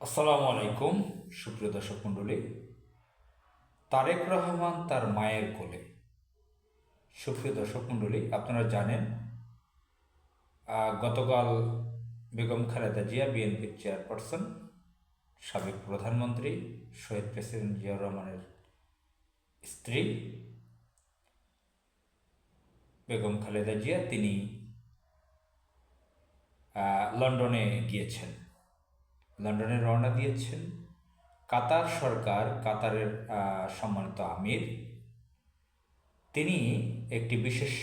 আসসালামু আলাইকুম সুপ্রিয় দর্শক মণ্ডলী। তারেক রহমান তার মায়ের কোলে। সুপ্রিয় দর্শক মণ্ডলী, আপনারা জানেন গতকাল বেগম খালেদা জিয়া, বিএনপির চেয়ারপারসন, সাবেক প্রধানমন্ত্রী, শহীদ প্রেসিডেন্ট জিয়াউর রহমানের স্ত্রী বেগম খালেদা জিয়া, তিনি লন্ডনে গিয়েছেন। লন্ডনে রওনা দিয়েছেন। কাতার সরকার, কাতারের সম্মানিত আমির, তিনি একটি বিশেষ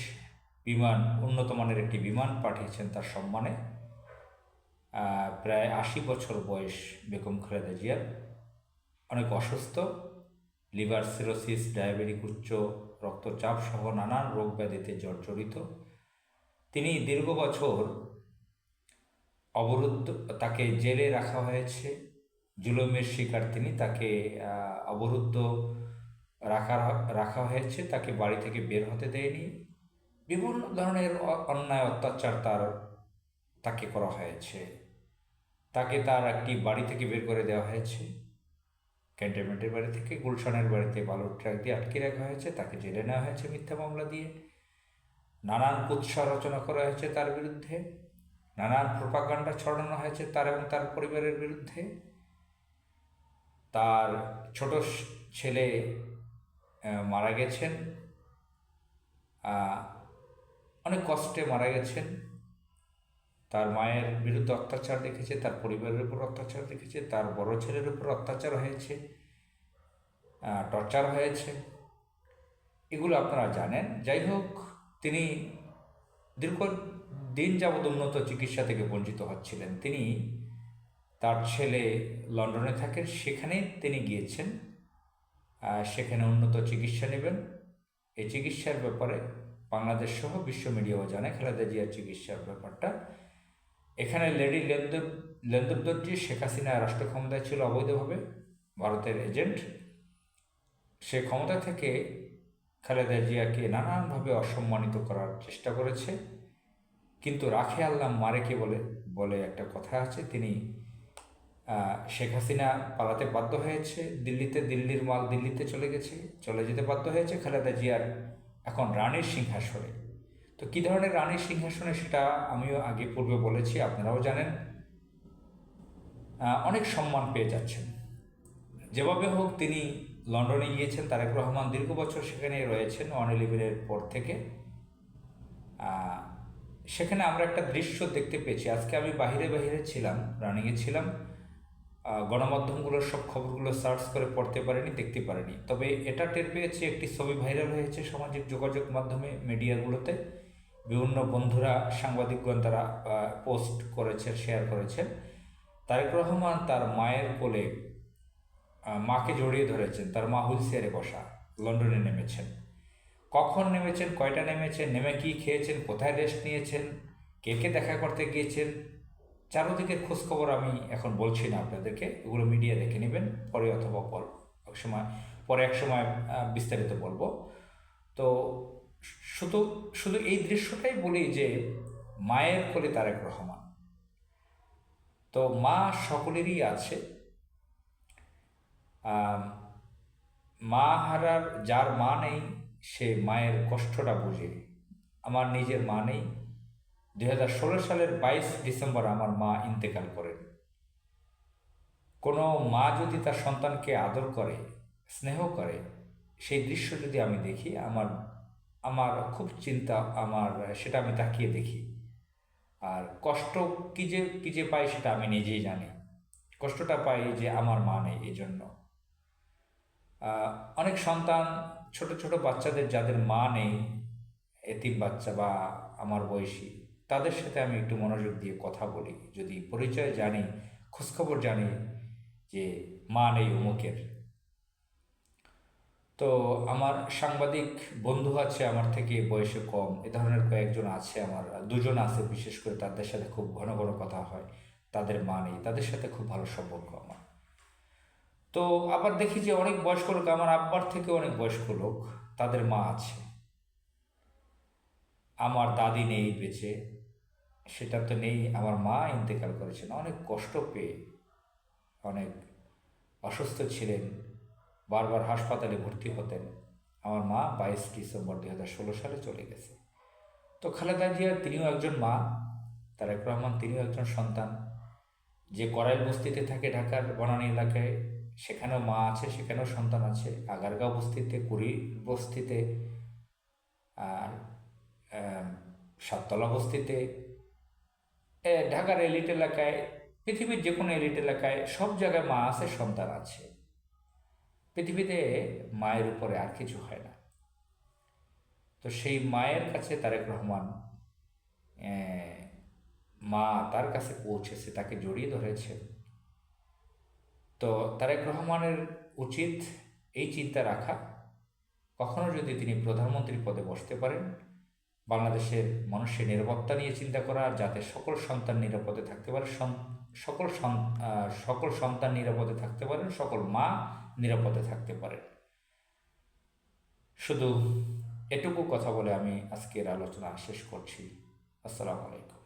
বিমান, উন্নত মানের একটি বিমান পাঠিয়েছেন তার সম্মানে। প্রায় 80 বছর বয়স বেগম খালেদা জিয়ার, অনেক অসুস্থ, লিভার সিরোসিস, ডায়াবেটিক, উচ্চ রক্তচাপ সহ নানান রোগ ব্যাধিতে জর্জরিত। তিনি দীর্ঘ বছর অবরুদ্ধ, তাকে জেলে রাখা হয়েছে, জুলুমের শিকার তিনি। তাকে অবরুদ্ধ রাখা রাখা হয়েছে, তাকে বাড়ি থেকে বের হতে দেয়নি। বিভিন্ন ধরনের অন্যায় অত্যাচার তাকে করা হয়েছে। তাকে তার একটি বাড়ি থেকে বের করে দেওয়া হয়েছে, ক্যান্টনমেন্টের বাড়ি থেকে গুলশানের বাড়িতে বালুর ট্রাক দিয়ে আটকে রাখা হয়েছে। তাকে জেলে নেওয়া হয়েছে মিথ্যা মামলা দিয়ে। নানান কুৎসা রচনা করা হয়েছে তার বিরুদ্ধে, নানান প্রোপাগান্ডা ছড়ানো হয়েছে তার এবং তার পরিবারের বিরুদ্ধে। তার ছোট ছেলে মারা গেছেন, অনেক কষ্টে মারা গেছেন। তার মায়ের বিরুদ্ধে অত্যাচার দেখেছে, তার পরিবারের উপর অত্যাচার দেখেছে, তার বড় ছেলের উপর অত্যাচার হয়েছে, টর্চার হয়েছে, এগুলো আপনারা জানেন। যাই হোক, তিনি দীর্ঘ দিন যাবৎ উন্নত চিকিৎসা থেকে বঞ্চিত হচ্ছিলেন। তিনি, তার ছেলে লন্ডনে থাকেন, সেখানে তিনি গিয়েছেন, সেখানে উন্নত চিকিৎসা নেবেন। এই চিকিৎসার ব্যাপারে বাংলাদেশ সহ বিশ্ব মিডিয়াও জানে খালেদা জিয়ার চিকিৎসার ব্যাপারটা। এখানে লেডি লেন্দর দর্জি, শেখ হাসিনা রাষ্ট্র ক্ষমতায় ছিল অবৈধভাবে, ভারতের এজেন্ট। সে ক্ষমতা থেকে খালেদা জিয়াকে নানানভাবে অসম্মানিত করার চেষ্টা করেছে, কিন্তু রাখে আল্লাহ মারে কে বলে বলে একটা কথা আছে। তিনি, শেখ হাসিনা পালাতে বাধ্য হয়েছে দিল্লিতে, দিল্লির মাল দিল্লিতে চলে যেতে বাধ্য হয়েছে। খালেদা জিয়ার এখন রানীর সিংহাসনে। তো কী ধরনের রানীর সিংহাসনে সেটা আমিও আগে পূর্বে বলেছি, আপনারাও জানেন। অনেক সম্মান পেয়ে যাচ্ছেন। যেভাবে হোক তিনি লন্ডনে গিয়েছেন। তারেক রহমান দীর্ঘ বছর সেখানে রয়েছেন, 9/11-এর পর থেকে। সেখানে আমরা একটা দৃশ্য দেখতে পেয়েছি। আজকে আমি বাহিরে ছিলাম, রানিংয়ে ছিলাম, গণমাধ্যমগুলোর সব খবরগুলো সার্চ করে পড়তে পারিনি, দেখতে পারিনি। তবে এটা টের পেয়েছি, একটি ছবি ভাইরাল হয়েছে সামাজিক যোগাযোগ মাধ্যমে, মিডিয়াগুলোতে। বিভিন্ন বন্ধুরা, সাংবাদিকগণ, তারা পোস্ট করেছেন, শেয়ার করেছেন। তারেক রহমান তার মায়ের কোলে মাকে জড়িয়ে ধরেছেন। তার মা হুইল চেয়ারে বসা, লন্ডনে নেমেছেন। কখন নেমেছেন, কয়টা নেমেছেন, নেমে কী খেয়েছেন, কোথায় রেস্ট নিয়েছেন, কে কে দেখা করতে গিয়েছেন, চারোদিকের খোঁজখবর আমি এখন বলছি না আপনাদেরকে, এগুলো মিডিয়া দেখে নেবেন পরে, অথবা এক সময় বিস্তারিত বলবো। তো শুধু শুধু এই দৃশ্যটাই বলি যে মায়ের কোলে তারেক রহমান। তো মা সকলেরই আছে। মা হারার, যার মা নেই সে মায়ের কষ্টটা বোঝে। আমার নিজের মা নেই। 2016 সালের 22 ডিসেম্বর আমার মা ইন্তেকাল করেন। কোনো মা যদি তার সন্তানকে আদর করে, স্নেহ করে, সেই দৃশ্য যদি আমি দেখি, আমার আমার খুব চিন্তা, সেটা আমি তাকিয়ে দেখি। আর কষ্ট কী যে পাই সেটা আমি নিজেই জানি। কষ্টটা পাই যে আমার মা নেই, এই জন্য। অনেক সন্তান, ছোট ছোট বাচ্চাদের যাদের মা নেই, এতিম বাচ্চা বা আমার বয়সী, তাদের সাথে আমি একটু মনোযোগ দিয়ে কথা বলি, যদি পরিচয় জানি, খোঁজখবর জানি যে মা নেই অমুকের। তো আমার সাংবাদিক বন্ধু আছে আমার থেকে বয়সে কম, এ ধরনের কয়েকজন আছে, আমার দুজন আছে বিশেষ করে, তাদের সাথে খুব ঘন ঘন কথা হয়। তাদের মা নেই, তাদের সাথে খুব ভালো সম্পর্ক আমার। তো আবার দেখি যে অনেক বয়স্ক লোক, আমার আব্বার থেকে অনেক বয়স্ক লোক, তাদের মা আছে। আমার দাদি নেই বেঁচে, সেটা তো নেই। আমার মা ইন্তেকাল করেছেন অনেক কষ্ট পেয়ে। অনেক অসুস্থ ছিলেন, বারবার হাসপাতালে ভর্তি হতেন। আমার মা 22 ডিসেম্বর 2016 সালে চলে গেছে। তো খালেদা জিয়া তিনিও একজন মা, তারেক রহমান তিনিও একজন সন্তান। যে করাইল বস্তিতে থাকে ঢাকার বনানী এলাকায়, সেখানেও মা আছে, সেখানেও সন্তান আছে। আগারগাঁও বস্তিতে, কুড়ি বস্তিতে, আর সাততলা বস্তিতে, ঢাকার এলিট এলাকায়, পৃথিবীর যে কোনো এলিট এলাকায় সব জায়গায় মা আছে, সন্তান আছে। পৃথিবীতে মায়ের উপরে আর কিছু হয় না। তো সেই মায়ের কাছে তারেক রহমান, মা তার কাছে পৌঁছেছে, তাকে জড়িয়ে ধরেছে। তো তারেক রহমানের উচিত এই চিন্তা রাখা, কখনো যদি তিনি প্রধানমন্ত্রী পদে বসতে পারেন, বাংলাদেশের মানুষের নিরাপত্তা নিয়ে চিন্তা করা, যাতে সকল সন্তান নিরাপদে থাকতে পারে, সকল সন্তান নিরাপদে থাকতে পারেন, সকল মা নিরাপদে থাকতে পারেন। শুধু এটুকু কথা বলে আমি আজকের আলোচনা শেষ করছি। আসসালামু আলাইকুম।